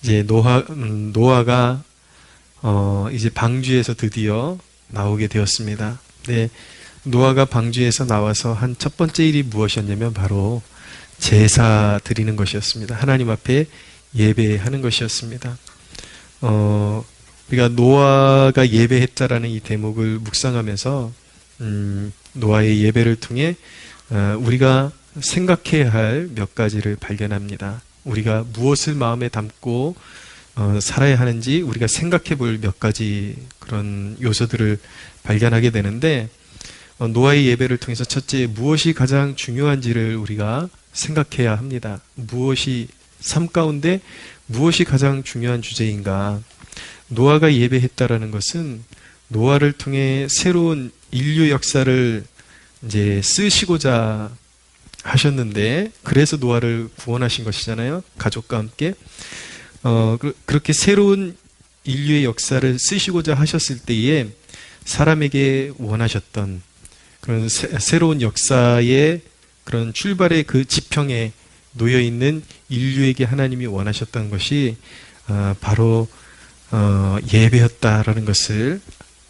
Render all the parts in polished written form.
이제 노아가 이제 방주에서 드디어 나오게 되었습니다. 네, 노아가 방주에서 나와서 한 첫 번째 일이 무엇이었냐면 바로 제사 드리는 것이었습니다. 하나님 앞에 예배하는 것이었습니다. 우리가 노아가 예배했다라는 이 대목을 묵상하면서 노아의 예배를 통해 우리가 생각해야 할 몇 가지를 발견합니다. 우리가 무엇을 마음에 담고 살아야 하는지 우리가 생각해 볼 몇 가지 그런 요소들을 발견하게 되는데, 노아의 예배를 통해서 첫째, 무엇이 가장 중요한지를 우리가 생각해야 합니다. 삶 가운데 무엇이 가장 중요한 주제인가? 노아가 예배했다라는 것은 노아를 통해 새로운 인류 역사를 이제 쓰시고자 하셨는데, 그래서 노아를 구원하신 것이잖아요. 가족과 함께. 그렇게 새로운 인류의 역사를 쓰시고자 하셨을 때에 사람에게 원하셨던 그런 새로운 역사의 그런 출발의 그 지평에 놓여있는 인류에게 하나님이 원하셨던 것이 바로 예배였다라는 것을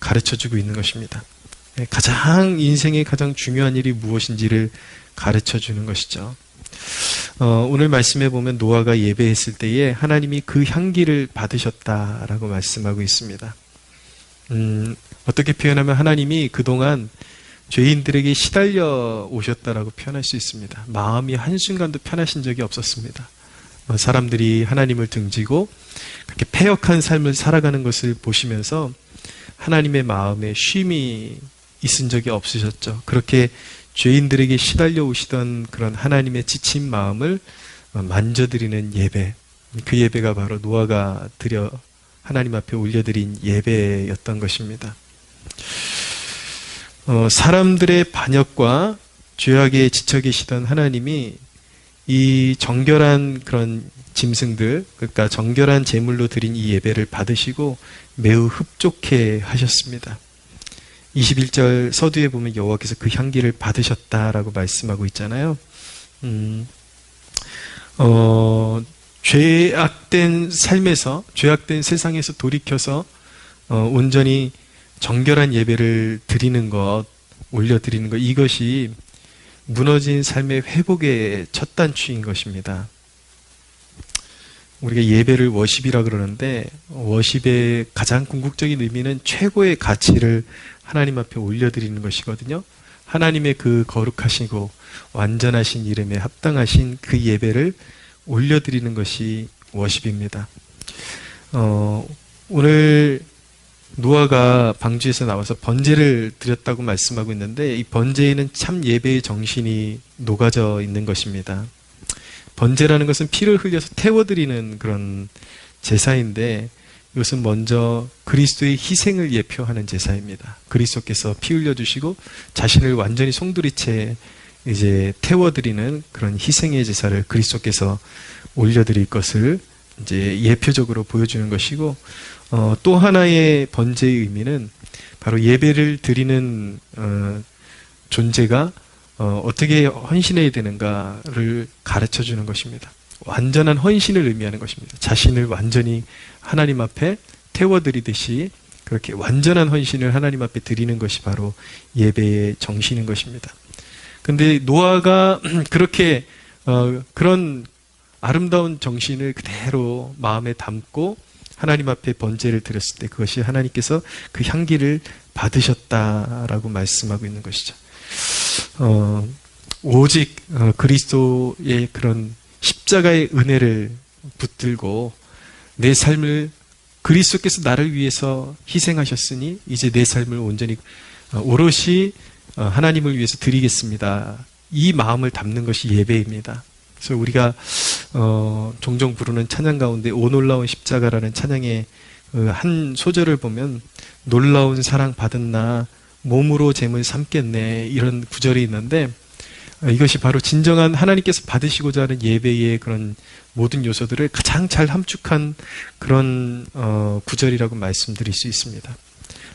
가르쳐주고 있는 것입니다. 인생의 가장 중요한 일이 무엇인지를 가르쳐주는 것이죠. 오늘 말씀에 보면 노아가 예배했을 때에 하나님이 그 향기를 받으셨다라고 말씀하고 있습니다. 어떻게 표현하면 하나님이 그동안 죄인들에게 시달려 오셨다라고 표현할 수 있습니다. 마음이 한순간도 편하신 적이 없었습니다. 사람들이 하나님을 등지고 그렇게 패역한 삶을 살아가는 것을 보시면서 하나님의 마음에 쉼이 있은 적이 없으셨죠. 그렇게 죄인들에게 시달려 오시던 그런 하나님의 지친 마음을 만져드리는 예배, 그 예배가 바로 노아가 하나님 앞에 올려드린 예배였던 것입니다. 사람들의 반역과 죄악에 지쳐 계시던 하나님이 이 정결한 그런 짐승들, 그러니까 정결한 제물로 드린 이 예배를 받으시고 매우 흡족해 하셨습니다. 21절 서두에 보면 여호와께서 그 향기를 받으셨다라고 말씀하고 있잖아요. 죄악된 세상에서 돌이켜서 온전히 정결한 예배를 드리는 것, 올려드리는 것, 이것이 무너진 삶의 회복의 첫 단추인 것입니다. 우리가 예배를 워십이라 그러는데, 워십의 가장 궁극적인 의미는 최고의 가치를 하나님 앞에 올려드리는 것이거든요. 하나님의 그 거룩하시고 완전하신 이름에 합당하신 그 예배를 올려드리는 것이 워십입니다. 오늘 노아가 방주에서 나와서 번제를 드렸다고 말씀하고 있는데, 이 번제에는 참 예배의 정신이 녹아져 있는 것입니다. 번제라는 것은 피를 흘려서 태워드리는 그런 제사인데, 이것은 먼저 그리스도의 희생을 예표하는 제사입니다. 그리스도께서 피 흘려주시고 자신을 완전히 송두리째 이제 태워드리는 그런 희생의 제사를 그리스도께서 올려드릴 것을 이제 예표적으로 보여주는 것이고, 또 하나의 번제의 의미는 바로 예배를 드리는 존재가 어떻게 헌신해야 되는가를 가르쳐 주는 것입니다. 완전한 헌신을 의미하는 것입니다. 자신을 완전히 하나님 앞에 태워드리듯이 그렇게 완전한 헌신을 하나님 앞에 드리는 것이 바로 예배의 정신인 것입니다. 근데 노아가 그렇게 그런 아름다운 정신을 그대로 마음에 담고 하나님 앞에 번제를 드렸을 때 그것이 하나님께서 그 향기를 받으셨다라고 말씀하고 있는 것이죠. 오직 그리스도의 그런 십자가의 은혜를 붙들고 내 삶을, 그리스도께서 나를 위해서 희생하셨으니 이제 내 삶을 온전히 오롯이 하나님을 위해서 드리겠습니다. 이 마음을 담는 것이 예배입니다. 그래서 우리가 종종 부르는 찬양 가운데 오 놀라운 십자가라는 찬양의 한 소절을 보면 놀라운 사랑 받은 나 몸으로 잼을 삼겠네, 이런 구절이 있는데, 이것이 바로 진정한 하나님께서 받으시고자 하는 예배의 그런 모든 요소들을 가장 잘 함축한 그런 구절이라고 말씀드릴 수 있습니다.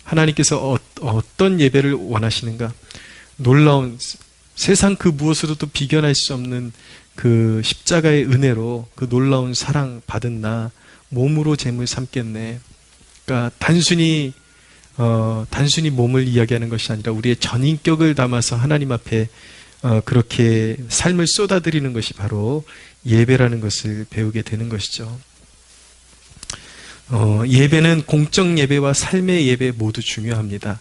하나님께서 어떤 예배를 원하시는가? 놀라운, 세상 그 무엇으로도 비견할 수 없는 그 십자가의 은혜로 그 놀라운 사랑 받은 나 몸으로 재물 삼겠네. 그러니까 단순히 몸을 이야기하는 것이 아니라 우리의 전인격을 담아서 하나님 앞에 그렇게 삶을 쏟아드리는 것이 바로 예배라는 것을 배우게 되는 것이죠. 예배는 공적 예배와 삶의 예배 모두 중요합니다.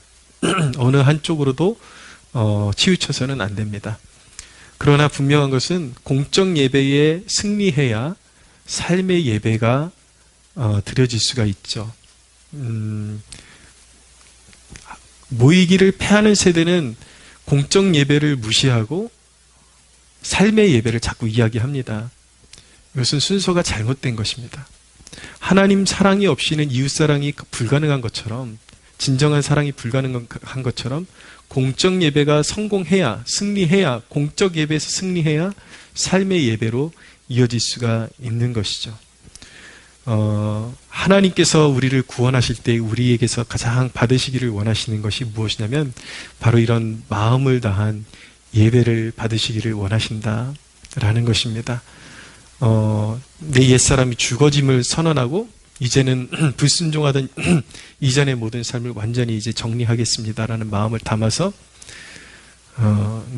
어느 한쪽으로도 치우쳐서는 안 됩니다. 그러나 분명한 것은 공적 예배에 승리해야 삶의 예배가 드려질 수가 있죠. 모이기를 패하는 세대는 공적 예배를 무시하고 삶의 예배를 자꾸 이야기합니다. 이것은 순서가 잘못된 것입니다. 하나님 사랑이 없이는 이웃 사랑이 불가능한 것처럼, 진정한 사랑이 불가능한 것처럼 공적 예배가 성공해야, 승리해야, 공적 예배에서 승리해야 삶의 예배로 이어질 수가 있는 것이죠. 하나님께서 우리를 구원하실 때 우리에게서 가장 받으시기를 원하시는 것이 무엇이냐면 바로 이런 마음을 다한 예배를 받으시기를 원하신다라는 것입니다. 내 옛사람이 죽어짐을 선언하고 이제는 불순종하던 이전의 모든 삶을 완전히 이제 정리하겠습니다라는 마음을 담아서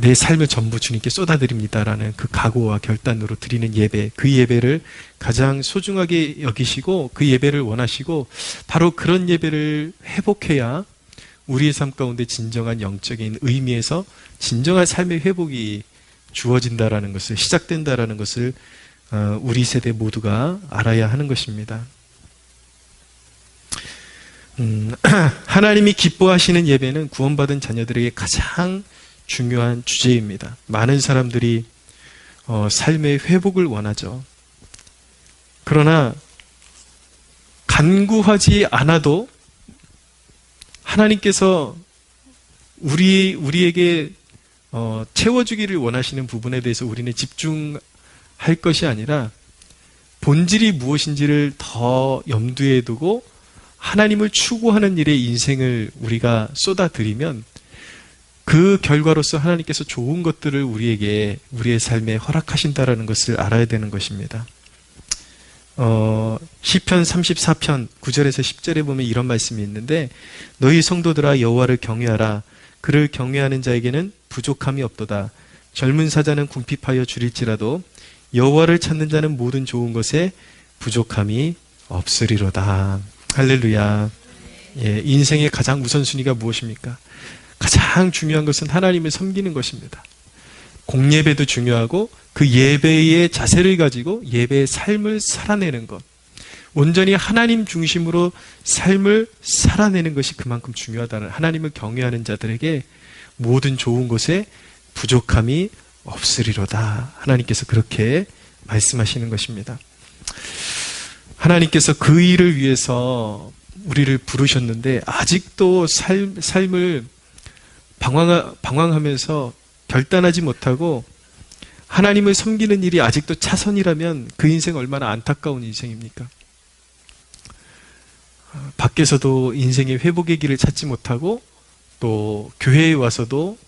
내 삶을 전부 주님께 쏟아드립니다라는 그 각오와 결단으로 드리는 예배, 그 예배를 가장 소중하게 여기시고 그 예배를 원하시고 바로 그런 예배를 회복해야 우리의 삶 가운데 진정한 영적인 의미에서 진정한 삶의 회복이 주어진다라는 것을, 시작된다라는 것을 우리 세대 모두가 알아야 하는 것입니다. 하나님이 기뻐하시는 예배는 구원받은 자녀들에게 가장 중요한 주제입니다. 많은 사람들이 삶의 회복을 원하죠. 그러나 간구하지 않아도 하나님께서 우리에게 채워주기를 원하시는 부분에 대해서 우리는 집중할 것이 아니라 본질이 무엇인지를 더 염두에 두고 하나님을 추구하는 일에 인생을 우리가 쏟아들이면 그 결과로서 하나님께서 좋은 것들을 우리에게, 우리의 삶에 허락하신다라는 것을 알아야 되는 것입니다. 시편 34편 9절에서 10절에 보면 이런 말씀이 있는데, 너희 성도들아 여호와를 경외하라. 그를 경외하는 자에게는 부족함이 없도다. 젊은 사자는 궁핍하여 줄일지라도 여호와를 찾는 자는 모든 좋은 것에 부족함이 없으리로다. 할렐루야. 예, 인생의 가장 우선순위가 무엇입니까? 가장 중요한 것은 하나님을 섬기는 것입니다. 공예배도 중요하고 그 예배의 자세를 가지고 예배의 삶을 살아내는 것, 온전히 하나님 중심으로 삶을 살아내는 것이 그만큼 중요하다는, 하나님을 경외하는 자들에게 모든 좋은 것에 부족함이 없으리로다. 하나님께서 그렇게 말씀하시는 것입니다. 하나님께서 그 일을 위해서 우리를 부르셨는데 아직도 삶을 방황하면서 결단하지 못하고 하나님을 섬기는 일이 아직도 차선이라면 그 인생 얼마나 안타까운 인생입니까? 밖에서도 인생의 회복의 길을 찾지 못하고 또 교회에 와서도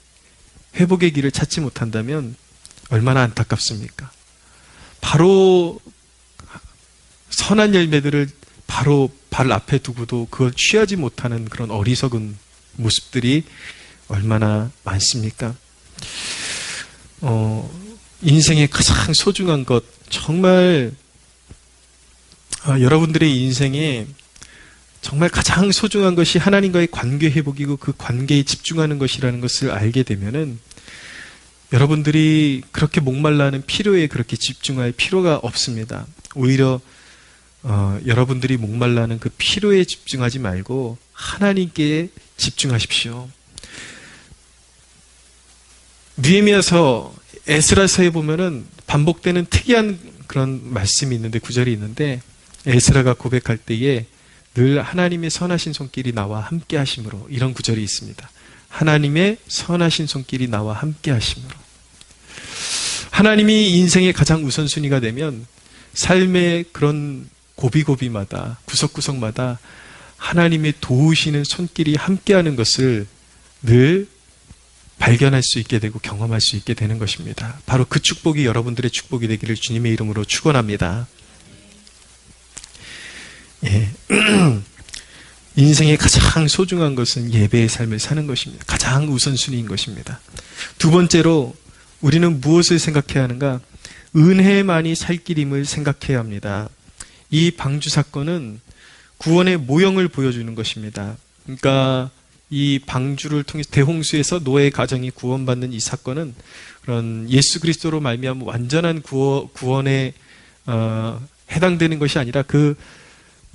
회복의 길을 찾지 못한다면 얼마나 안타깝습니까? 바로 선한 열매들을 바로 발 앞에 두고도 그걸 취하지 못하는 그런 어리석은 모습들이 얼마나 많습니까? 인생의 가장 소중한 것, 정말 여러분들의 인생에 정말 가장 소중한 것이 하나님과의 관계 회복이고 그 관계에 집중하는 것이라는 것을 알게 되면은 여러분들이 그렇게 목말라하는 필요에 그렇게 집중할 필요가 없습니다. 오히려 여러분들이 목말라하는 그 필요에 집중하지 말고 하나님께 집중하십시오. 느헤미야서, 에스라서에 보면은 반복되는 특이한 그런 말씀이 있는데, 구절이 있는데, 에스라가 고백할 때에 늘 하나님의 선하신 손길이 나와 함께 하심으로, 이런 구절이 있습니다. 하나님의 선하신 손길이 나와 함께 하심으로. 하나님이 인생의 가장 우선순위가 되면 삶의 그런 고비고비마다, 구석구석마다 하나님의 도우시는 손길이 함께하는 것을 늘 발견할 수 있게 되고 경험할 수 있게 되는 것입니다. 바로 그 축복이 여러분들의 축복이 되기를 주님의 이름으로 축원합니다. 인생의 가장 소중한 것은 예배의 삶을 사는 것입니다. 가장 우선순위인 것입니다. 두 번째로 우리는 무엇을 생각해야 하는가? 은혜만이 살 길임을 생각해야 합니다. 이 방주 사건은 구원의 모형을 보여주는 것입니다. 그러니까 이 방주를 통해서 대홍수에서 노아의 가정이 구원받는 이 사건은 그런 예수 그리스도로 말미암은 완전한 구원에 해당되는 것이 아니라 그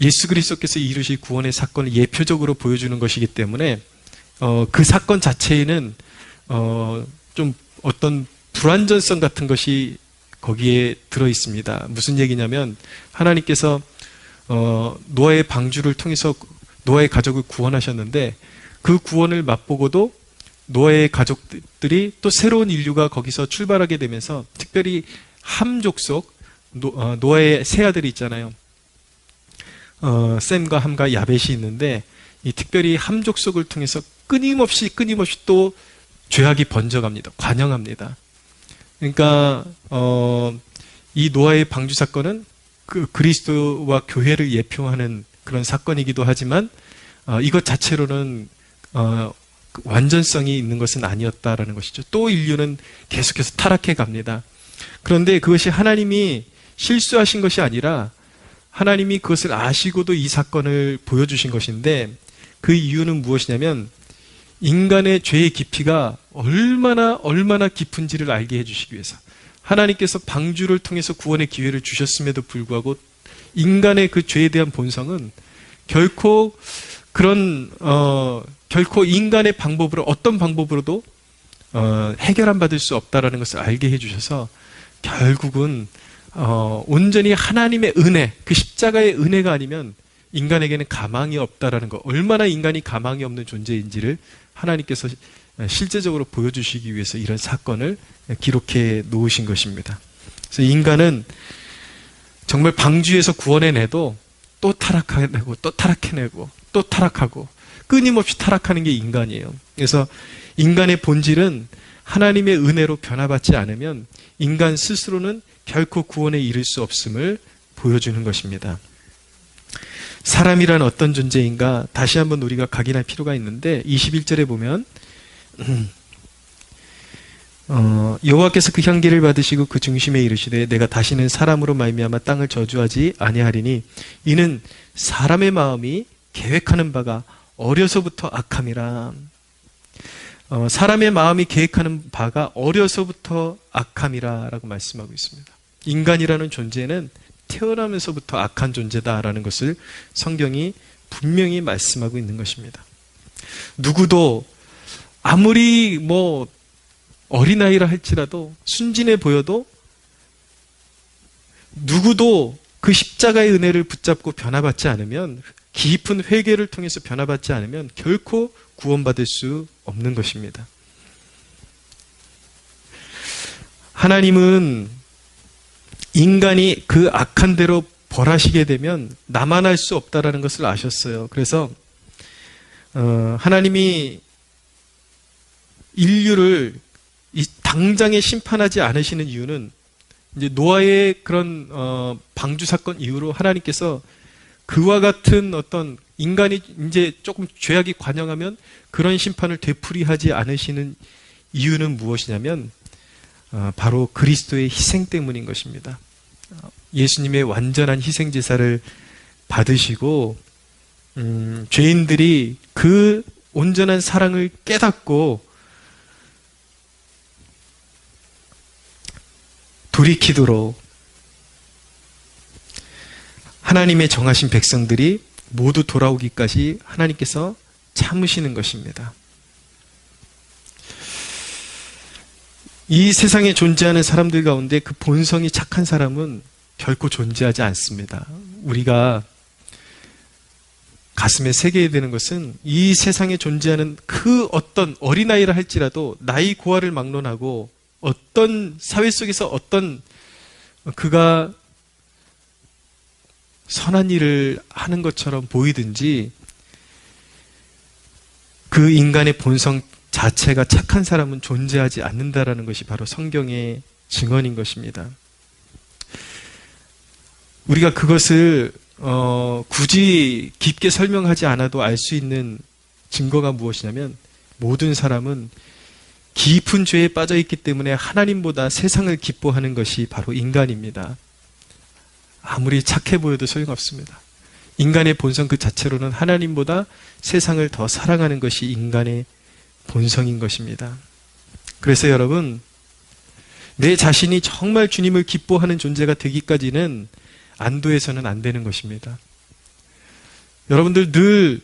예수 그리스도께서 이루실 구원의 사건을 예표적으로 보여주는 것이기 때문에 그 사건 자체에는 좀 어떤 불완전성 같은 것이 거기에 들어 있습니다. 무슨 얘기냐면 하나님께서 노아의 방주를 통해서 노아의 가족을 구원하셨는데 그 구원을 맛보고도 노아의 가족들이 또 새로운 인류가 거기서 출발하게 되면서 특별히 함 족속 노아의 세 아들이 있잖아요. 셈과 함과 야벳이 있는데 이 특별히 함 족속을 통해서 끊임없이 또 죄악이 번져갑니다. 관영합니다. 그러니까 이 노아의 방주 사건은 그 그리스도와 교회를 예표하는 그런 사건이기도 하지만 이것 자체로는 완전성이 있는 것은 아니었다라는 것이죠. 또 인류는 계속해서 타락해 갑니다. 그런데 그것이 하나님이 실수하신 것이 아니라 하나님이 그것을 아시고도 이 사건을 보여주신 것인데 그 이유는 무엇이냐면 인간의 죄의 깊이가 얼마나 깊은지를 알게 해주시기 위해서 하나님께서 방주를 통해서 구원의 기회를 주셨음에도 불구하고 인간의 그 죄에 대한 본성은 결코 인간의 방법으로 어떤 방법으로도 해결 받을 수 없다라는 것을 알게 해주셔서 결국은 온전히 하나님의 은혜, 그 십자가의 은혜가 아니면 인간에게는 가망이 없다라는 것, 얼마나 인간이 가망이 없는 존재인지를 하나님께서 실제적으로 보여주시기 위해서 이런 사건을 기록해 놓으신 것입니다. 그래서 인간은 정말 방주에서 구원해내도 또 타락해내고 또 타락해내고 또 타락하고 끊임없이 타락하는 게 인간이에요. 그래서 인간의 본질은 하나님의 은혜로 변화받지 않으면 인간 스스로는 결코 구원에 이를 수 없음을 보여주는 것입니다. 사람이란 어떤 존재인가 다시 한번 우리가 각인할 필요가 있는데 21절에 보면 여호와께서 그 향기를 받으시고 그 중심에 이르시되 내가 다시는 사람으로 말미암아 땅을 저주하지 아니하리니 이는 사람의 마음이 계획하는 바가 어려서부터 악함이라. 사람의 마음이 계획하는 바가 어려서부터 악함이라 라고 말씀하고 있습니다. 인간이라는 존재는 태어나면서부터 악한 존재다라는 것을 성경이 분명히 말씀하고 있는 것입니다. 누구도 아무리 어린아이라 할지라도 순진해 보여도 누구도 그 십자가의 은혜를 붙잡고 변화받지 않으면 깊은 회개를 통해서 변화받지 않으면 결코 구원받을 수 없는 것입니다. 하나님은 인간이 그 악한 대로 벌하시게 되면 나만할 수 없다라는 것을 아셨어요. 그래서 하나님이 인류를 당장에 심판하지 않으시는 이유는 이제 노아의 그런 방주 사건 이후로 하나님께서 그와 같은 어떤 인간이 이제 조금 죄악이 관영하면 그런 심판을 되풀이하지 않으시는 이유는 무엇이냐면 바로 그리스도의 희생 때문인 것입니다. 예수님의 완전한 희생제사를 받으시고 죄인들이 그 온전한 사랑을 깨닫고 돌이키도록 하나님의 정하신 백성들이 모두 돌아오기까지 하나님께서 참으시는 것입니다. 이 세상에 존재하는 사람들 가운데 그 본성이 착한 사람은 결코 존재하지 않습니다. 우리가 가슴에 새겨야 되는 것은 이 세상에 존재하는 그 어떤 어린아이라 할지라도 나이 고하를 막론하고 어떤 사회 속에서 어떤 그가 선한 일을 하는 것처럼 보이든지 그 인간의 본성 자체가 착한 사람은 존재하지 않는다라는 것이 바로 성경의 증언인 것입니다. 우리가 그것을 굳이 깊게 설명하지 않아도 알 수 있는 증거가 무엇이냐면 모든 사람은 깊은 죄에 빠져 있기 때문에 하나님보다 세상을 기뻐하는 것이 바로 인간입니다. 아무리 착해 보여도 소용없습니다. 인간의 본성 그 자체로는 하나님보다 세상을 더 사랑하는 것이 인간의 본성인 것입니다. 그래서 여러분, 내 자신이 정말 주님을 기뻐하는 존재가 되기까지는 안도해서는 안 되는 것입니다. 여러분들 늘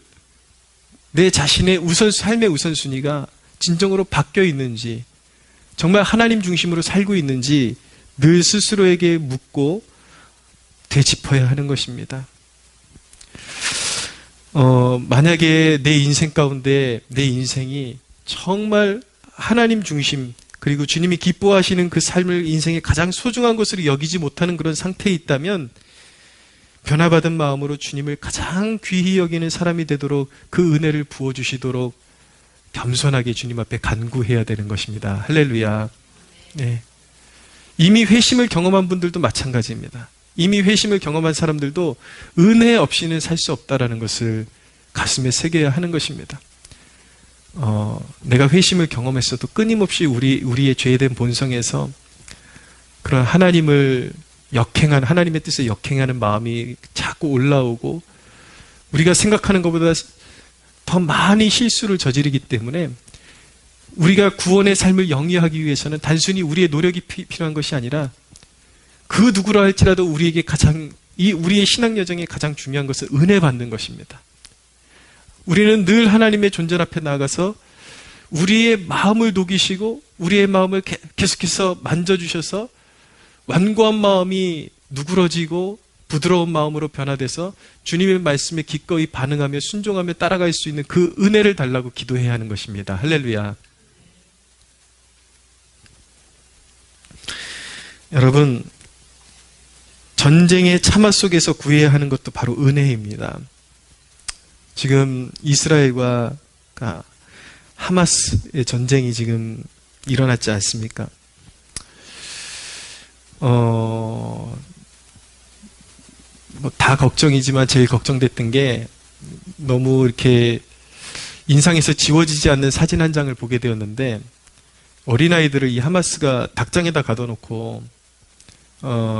내 자신의 삶의 우선순위가 진정으로 바뀌어 있는지, 정말 하나님 중심으로 살고 있는지 늘 스스로에게 묻고 되짚어야 하는 것입니다. 만약에 내 인생 가운데 내 인생이 정말 하나님 중심, 그리고 주님이 기뻐하시는 그 삶을 인생의 가장 소중한 것으로 여기지 못하는 그런 상태에 있다면 변화받은 마음으로 주님을 가장 귀히 여기는 사람이 되도록 그 은혜를 부어주시도록 겸손하게 주님 앞에 간구해야 되는 것입니다. 할렐루야. 네. 이미 회심을 경험한 분들도 마찬가지입니다. 이미 회심을 경험한 사람들도 은혜 없이는 살 수 없다라는 것을 가슴에 새겨야 하는 것입니다. 내가 회심을 경험했어도 끊임없이 우리의 죄된 본성에서 그런 하나님의 뜻에 역행하는 마음이 자꾸 올라오고, 우리가 생각하는 것보다 더 많이 실수를 저지르기 때문에 우리가 구원의 삶을 영위하기 위해서는 단순히 우리의 노력이 필요한 것이 아니라 그 누구라 할지라도 우리에게 우리의 신앙 여정에 가장 중요한 것은 은혜 받는 것입니다. 우리는 늘 하나님의 존재 앞에 나가서 우리의 마음을 녹이시고 우리의 마음을 계속해서 만져주셔서 완고한 마음이 누그러지고 부드러운 마음으로 변화돼서 주님의 말씀에 기꺼이 반응하며 순종하며 따라갈 수 있는 그 은혜를 달라고 기도해야 하는 것입니다. 할렐루야. 여러분, 전쟁의 참화 속에서 구해야 하는 것도 바로 은혜입니다. 지금 이스라엘과 하마스의 전쟁이 지금 일어났지 않습니까? 다 걱정이지만 제일 걱정됐던 게, 너무 이렇게 인상에서 지워지지 않는 사진 한 장을 보게 되었는데, 어린아이들을 이 하마스가 닭장에다 가둬놓고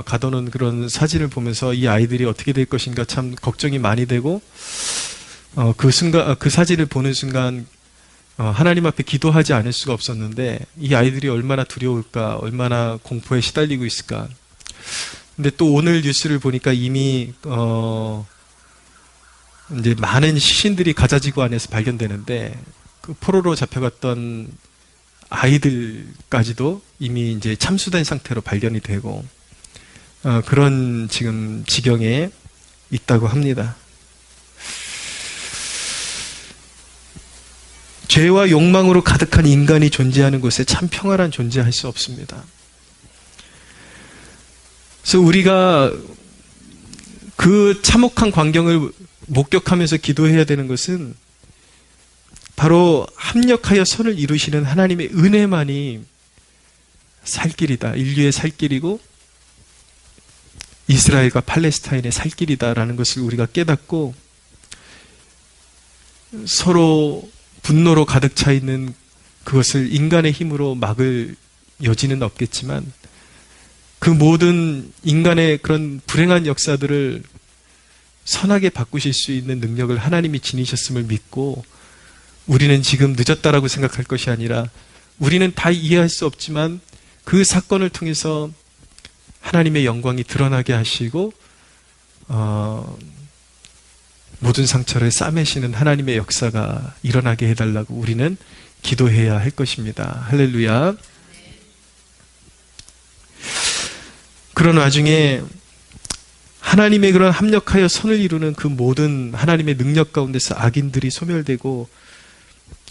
가둬놓은 그런 사진을 보면서 이 아이들이 어떻게 될 것인가 참 걱정이 많이 되고, 그 사진을 보는 순간 하나님 앞에 기도하지 않을 수가 없었는데, 이 아이들이 얼마나 두려울까, 얼마나 공포에 시달리고 있을까. 근데 또 오늘 뉴스를 보니까 이미 이제 많은 시신들이 가자지구 안에서 발견되는데, 그 포로로 잡혀갔던 아이들까지도 이미 이제 참수된 상태로 발견이 되고, 그런 지금 지경에 있다고 합니다. 죄와 욕망으로 가득한 인간이 존재하는 곳에 참 평화란 존재할 수 없습니다. 그래서 우리가 그 참혹한 광경을 목격하면서 기도해야 되는 것은 바로 합력하여 선을 이루시는 하나님의 은혜만이 살 길이다. 인류의 살 길이고 이스라엘과 팔레스타인의 살 길이다라는 것을 우리가 깨닫고, 서로 분노로 가득 차 있는 그것을 인간의 힘으로 막을 여지는 없겠지만, 그 모든 인간의 그런 불행한 역사들을 선하게 바꾸실 수 있는 능력을 하나님이 지니셨음을 믿고, 우리는 지금 늦었다라고 생각할 것이 아니라, 우리는 다 이해할 수 없지만 그 사건을 통해서 하나님의 영광이 드러나게 하시고 모든 상처를 싸매시는 하나님의 역사가 일어나게 해달라고 우리는 기도해야 할 것입니다. 할렐루야. 그런 와중에 하나님의 그런 합력하여 선을 이루는 그 모든 하나님의 능력 가운데서 악인들이 소멸되고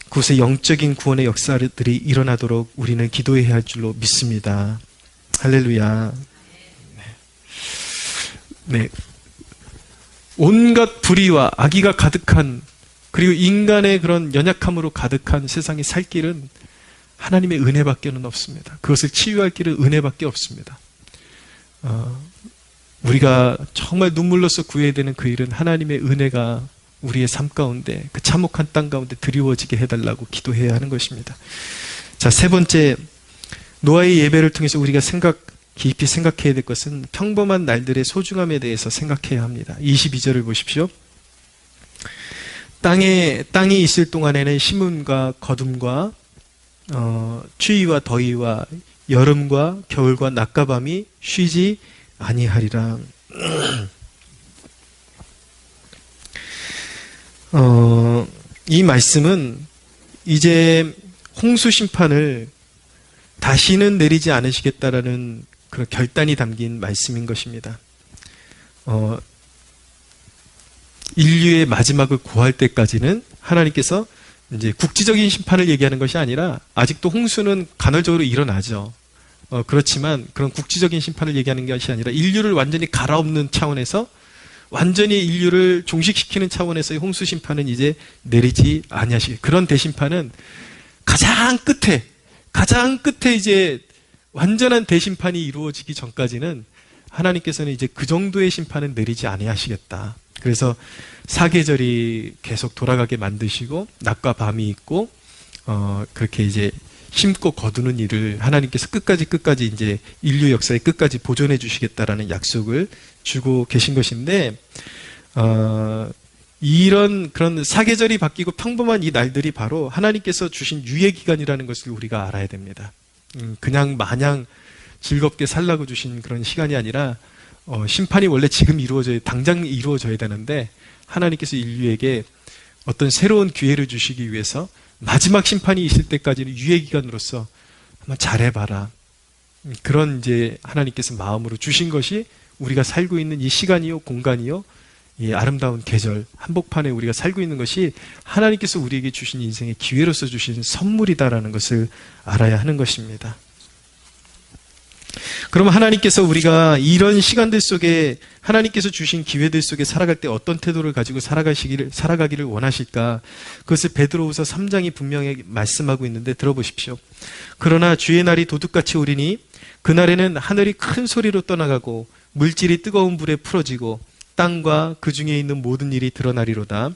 그곳에 영적인 구원의 역사들이 일어나도록 우리는 기도해야 할 줄로 믿습니다. 할렐루야. 네. 온갖 불의와 악의가 가득한, 그리고 인간의 그런 연약함으로 가득한 세상의 살 길은 하나님의 은혜밖에는 없습니다. 그것을 치유할 길은 은혜밖에 없습니다. 우리가 정말 눈물로써 구해야 되는 그 일은 하나님의 은혜가 우리의 삶 가운데, 그 참혹한 땅 가운데 드리워지게 해달라고 기도해야 하는 것입니다. 자, 세 번째, 노아의 예배를 통해서 우리가 깊이 생각해야 될 것은 평범한 날들의 소중함에 대해서 생각해야 합니다. 22절을 보십시오. 땅이 있을 동안에는 심음과 거둠과 추위와 더위와 여름과 겨울과 낮과 밤이 쉬지 아니하리라. 이 말씀은 이제 홍수 심판을 다시는 내리지 않으시겠다라는 그런 결단이 담긴 말씀인 것입니다. 인류의 마지막을 고할 때까지는 하나님께서 이제 국지적인 심판을 얘기하는 것이 아니라, 아직도 홍수는 간헐적으로 일어나죠. 그렇지만 그런 국지적인 심판을 얘기하는 것이 아니라 인류를 완전히 갈아엎는 차원에서, 완전히 인류를 종식시키는 차원에서의 홍수 심판은 이제 내리지 아니하시게. 그런 대심판은 가장 끝에 이제 완전한 대심판이 이루어지기 전까지는 하나님께서는 이제 그 정도의 심판은 내리지 아니하시겠다. 그래서 사계절이 계속 돌아가게 만드시고 낮과 밤이 있고 그렇게 이제 심고 거두는 일을 하나님께서 끝까지 이제 인류 역사의 끝까지 보존해 주시겠다라는 약속을 주고 계신 것인데, 이런 그런 사계절이 바뀌고 평범한 이 날들이 바로 하나님께서 주신 유예 기간이라는 것을 우리가 알아야 됩니다. 그냥 마냥 즐겁게 살라고 주신 그런 시간이 아니라, 심판이 원래 지금 당장 이루어져야 되는데, 하나님께서 인류에게 어떤 새로운 기회를 주시기 위해서 마지막 심판이 있을 때까지는 유예 기간으로서 한번 잘해봐라. 그런 이제 하나님께서 마음으로 주신 것이 우리가 살고 있는 이 시간이요, 공간이요, 이 아름다운 계절, 한복판에 우리가 살고 있는 것이 하나님께서 우리에게 주신 인생의 기회로서 주신 선물이다라는 것을 알아야 하는 것입니다. 그러면 하나님께서 우리가 이런 시간들 속에, 하나님께서 주신 기회들 속에 살아갈 때 어떤 태도를 가지고 살아가기를 원하실까? 그것을 베드로후서 3장이 분명히 말씀하고 있는데 들어보십시오. 그러나 주의 날이 도둑같이 오리니 그날에는 하늘이 큰 소리로 떠나가고 물질이 뜨거운 불에 풀어지고 땅과 그 중에 있는 모든 일이 드러나리로다.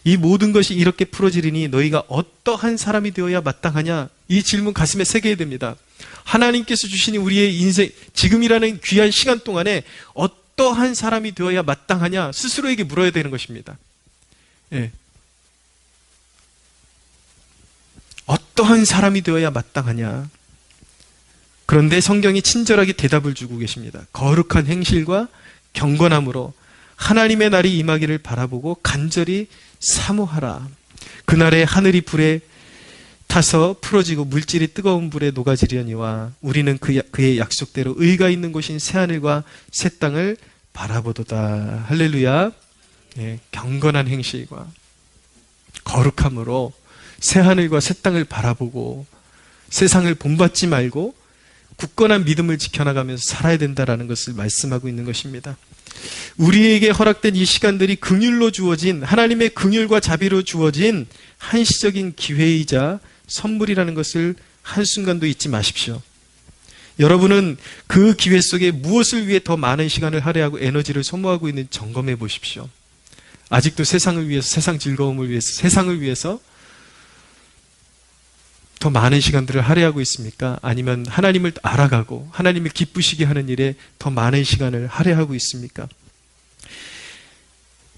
이 모든 것이 이렇게 풀어지리니 너희가 어떠한 사람이 되어야 마땅하냐? 이 질문 가슴에 새겨야 됩니다. 하나님께서 주신 우리의 인생, 지금이라는 귀한 시간 동안에 어떠한 사람이 되어야 마땅하냐? 스스로에게 물어야 되는 것입니다. 예. 어떠한 사람이 되어야 마땅하냐? 그런데 성경이 친절하게 대답을 주고 계십니다. 거룩한 행실과 경건함으로 하나님의 날이 임하기를 바라보고 간절히 사모하라. 그날에 하늘이 불에 타서 풀어지고 물질이 뜨거운 불에 녹아지려니와 우리는 그의 약속대로 의가 있는 곳인 새하늘과 새 땅을 바라보도다. 할렐루야. 예, 경건한 행실과 거룩함으로 새하늘과 새 땅을 바라보고 세상을 본받지 말고 굳건한 믿음을 지켜나가면서 살아야 된다라는 것을 말씀하고 있는 것입니다. 우리에게 허락된 이 시간들이 긍휼로 주어진, 하나님의 긍휼과 자비로 주어진 한시적인 기회이자 선물이라는 것을 한순간도 잊지 마십시오. 여러분은 그 기회 속에 무엇을 위해 더 많은 시간을 할애하고 에너지를 소모하고 있는지 점검해 보십시오. 아직도 세상을 위해서, 세상 즐거움을 위해서, 세상을 위해서 더 많은 시간들을 할애하고 있습니까? 아니면 하나님을 알아가고 하나님을 기쁘시게 하는 일에 더 많은 시간을 할애하고 있습니까?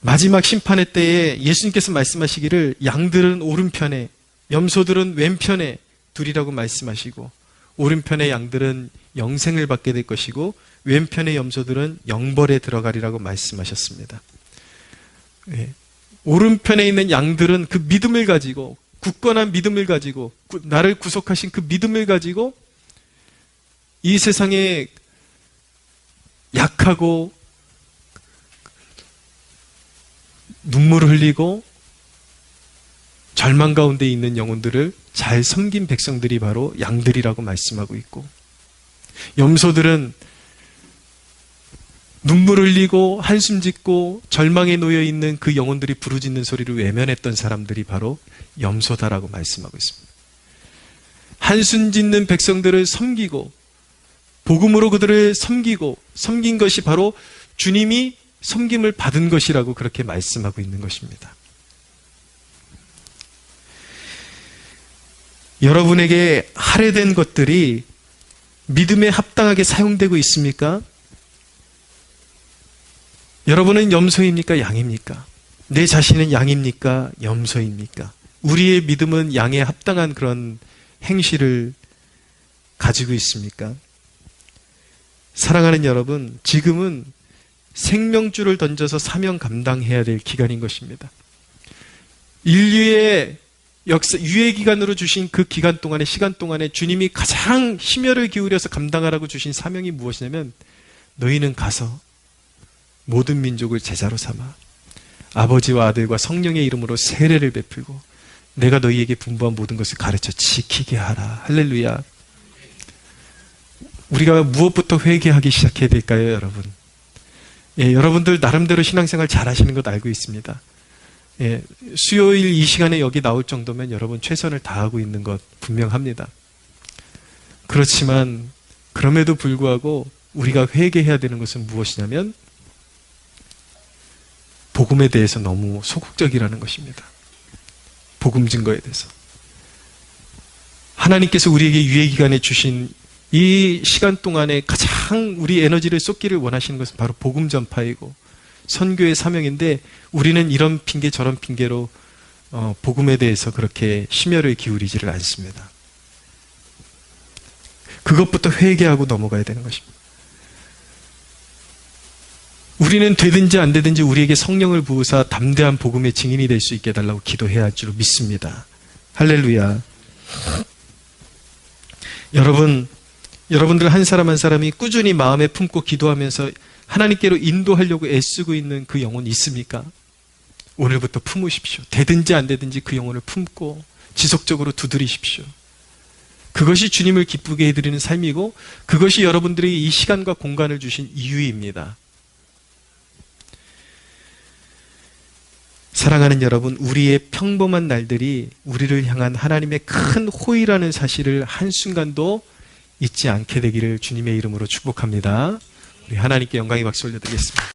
마지막 심판의 때에 예수님께서 말씀하시기를 양들은 오른편에, 염소들은 왼편에 두리라고 말씀하시고, 오른편의 양들은 영생을 받게 될 것이고 왼편의 염소들은 영벌에 들어가리라고 말씀하셨습니다. 예. 오른편에 있는 양들은 그 믿음을 가지고, 굳건한 믿음을 가지고, 나를 구속하신 그 믿음을 가지고 이 세상에 약하고 눈물을 흘리고 절망 가운데 있는 영혼들을 잘 섬긴 백성들이 바로 양들이라고 말씀하고 있고, 염소들은 눈물 흘리고 한숨 짓고 절망에 놓여 있는 그 영혼들이 부르짖는 소리를 외면했던 사람들이 바로 염소다라고 말씀하고 있습니다. 한숨 짓는 백성들을 섬기고 복음으로 그들을 섬기고 섬긴 것이 바로 주님이 섬김을 받은 것이라고 그렇게 말씀하고 있는 것입니다. 여러분에게 할애된 것들이 믿음에 합당하게 사용되고 있습니까? 여러분은 염소입니까? 양입니까? 내 자신은 양입니까? 염소입니까? 우리의 믿음은 양에 합당한 그런 행실을 가지고 있습니까? 사랑하는 여러분, 지금은 생명줄을 던져서 사명 감당해야 될 기간인 것입니다. 인류의 역사, 유예기간으로 주신 그 기간 동안의 시간 동안에 주님이 가장 심혈을 기울여서 감당하라고 주신 사명이 무엇이냐면, 너희는 가서 모든 민족을 제자로 삼아 아버지와 아들과 성령의 이름으로 세례를 베풀고 내가 너희에게 분부한 모든 것을 가르쳐 지키게 하라. 할렐루야. 우리가 무엇부터 회개하기 시작해야 될까요, 여러분? 예, 여러분들 나름대로 신앙생활 잘 하시는 것 알고 있습니다. 예, 수요일 이 시간에 여기 나올 정도면 여러분 최선을 다하고 있는 것 분명합니다. 그렇지만 그럼에도 불구하고 우리가 회개해야 되는 것은 무엇이냐면 복음에 대해서 너무 소극적이라는 것입니다. 복음 증거에 대해서. 하나님께서 우리에게 유예기간에 주신 이 시간 동안에 가장 우리 에너지를 쏟기를 원하시는 것은 바로 복음 전파이고 선교의 사명인데, 우리는 이런 핑계 저런 핑계로 복음에 대해서 그렇게 심혈을 기울이지를 않습니다. 그것부터 회개하고 넘어가야 되는 것입니다. 우리는 되든지 안 되든지 우리에게 성령을 부으사 담대한 복음의 증인이 될 수 있게 해달라고 기도해야 할 줄 믿습니다. 할렐루야. 여러분들 한 사람 한 사람이 꾸준히 마음에 품고 기도하면서 하나님께로 인도하려고 애쓰고 있는 그 영혼 있습니까? 오늘부터 품으십시오. 되든지 안 되든지 그 영혼을 품고 지속적으로 두드리십시오. 그것이 주님을 기쁘게 해드리는 삶이고 그것이 여러분들에게 이 시간과 공간을 주신 이유입니다. 사랑하는 여러분, 우리의 평범한 날들이 우리를 향한 하나님의 큰 호의라는 사실을 한순간도 잊지 않게 되기를 주님의 이름으로 축복합니다. 우리 하나님께 영광의 박수 올려드리겠습니다.